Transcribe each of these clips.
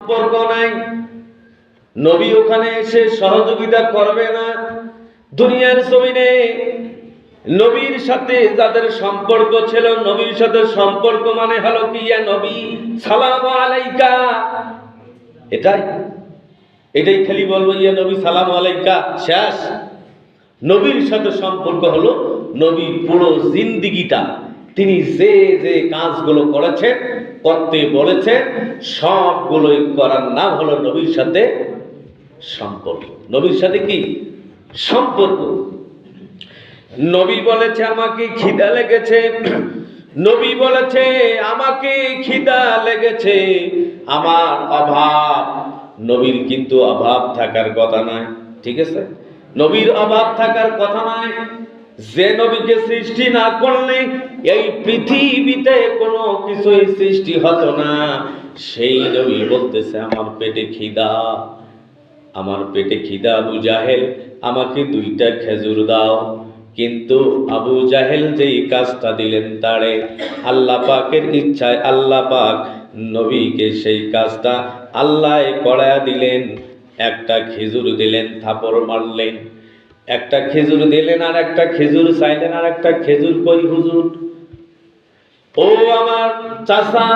সম্পর্ক নাই, নবী ওখানে এসে সহযোগিতা করবে না। দুনিয়ার জমিনে নবীর সাথে যাদের সম্পর্ক ছিল, নবীর সাথে সম্পর্ক মানে হলো কি, ইয়া নবী সালাম আলাইকা, এটাই খালি বলবো ইয়া নবী সালাম আলাইকা, শেষ। নবীর সাথে সম্পর্ক হলো নবীর পুরো জিন্দিগিটা, তিনি যে যে কাজগুলো করেছেন, করতে বলেছেন, সবগুলোই করার নাম হলো নবীর সাথে সম্পর্ক। নবীর সাথে কি সম্পর্ক? নবী বলেছে আমাকে খিদা লেগেছে, নবী বলেছে আমাকে খিদা লেগেছে, আমার অভাব। নবীর কিন্তু অভাব থাকার কথা নয়, ঠিক আছে? নবীর অভাব থাকার কথা নয়। যে নবীকে সৃষ্টি না করলে এই পৃথিবীতে কোনো কিছুই সৃষ্টি হতো না, সেই নবী বলতেছে আমার পেটে খিদা, আমার পেটে খিদা। আবু জাহেল আমাকে 2টা খেজুর দাও। কিন্তু আবু জাহেল যেই কাজটা দিলেন, তারে আল্লাহ পাকের ইচ্ছায় আল্লাহ পাক নবীকে সেই কাজটা আল্লাহ করায়া দিলেন। একটা খেজুর দিলেন, থাপড় মারলেন। একটা খেজুর দিলেন, আর একটা খেজুর চাইলেন, আর একটা খেজুর কই হুজুর? ও আমার চাচা,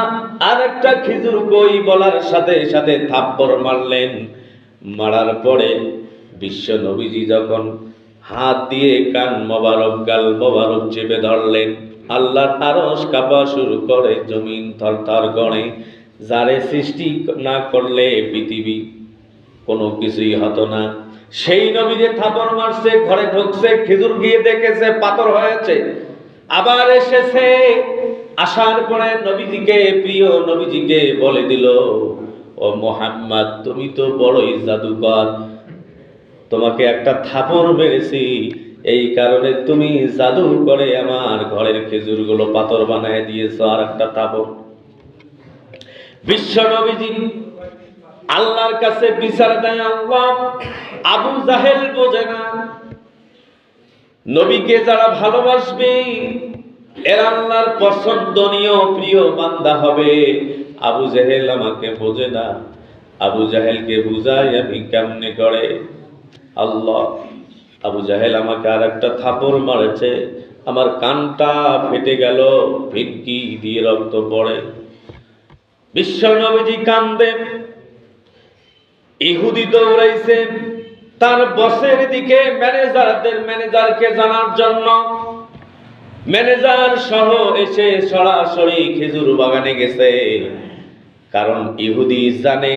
আর একটা খেজুর কই বলার সাথে সাথে থাপ্পড় মারলেন। মারার পরে বিশ্ব নবীজি যখন হাত দিয়ে কান মোবারক, গাল মোবারক চেপে ধরলেন, আল্লাহর আরশ কাঁপা শুরু করে, জমিন থরথর করে। যারে সৃষ্টি না করলে পৃথিবী কোনো কিছুই হতো না, সেই নবীকে থাপড় মারছে, ঘরে ঢুকছে, খেজুর গিয়ে দেখেছে পাথর হয়েছে। আবার এসেছে, আসার পরে নবীজিকে, প্রিয় নবীজিকে বলে দিল, ও মুহাম্মদ, তুমি তো বড়ই জাদুকর, তোমাকে একটা থাপড় মেরেছি, এই কারণে তুমি জাদু করে আমার ঘরের খেজুরগুলো পাথর বানায় দিয়েছো। আর একটা থাপড়। বিশ্ব নবীজি আল্লাহর কাছে বিচার দেয় আল্লাহ। আবু জাহেল বোঝে না, নবীকে যারা ভালোবাসবে এরা আল্লাহর পছন্দনীয় প্রিয় বান্দা হবে। আবু জাহেল আমাকে বোঝে না, আবু জাহেলকে বুঝাই আমি কেমনে করে? আল্লাহ, আবু জাহেল আমাকে আর একটা থাপড় মারেছে, আমার কানটা ফেটে গেল, ফিনকি দিয়ে রক্ত পড়ে। বিশ্ব নবীজি কান্দে। ইহুদি দৌড়াইছে তার বসের দিকে, ম্যানেজারকে জানার জন্য। ম্যানেজার সহ এসে সরাসরি খেজুর বাগানে গেছে, কারণ ইহুদি জানে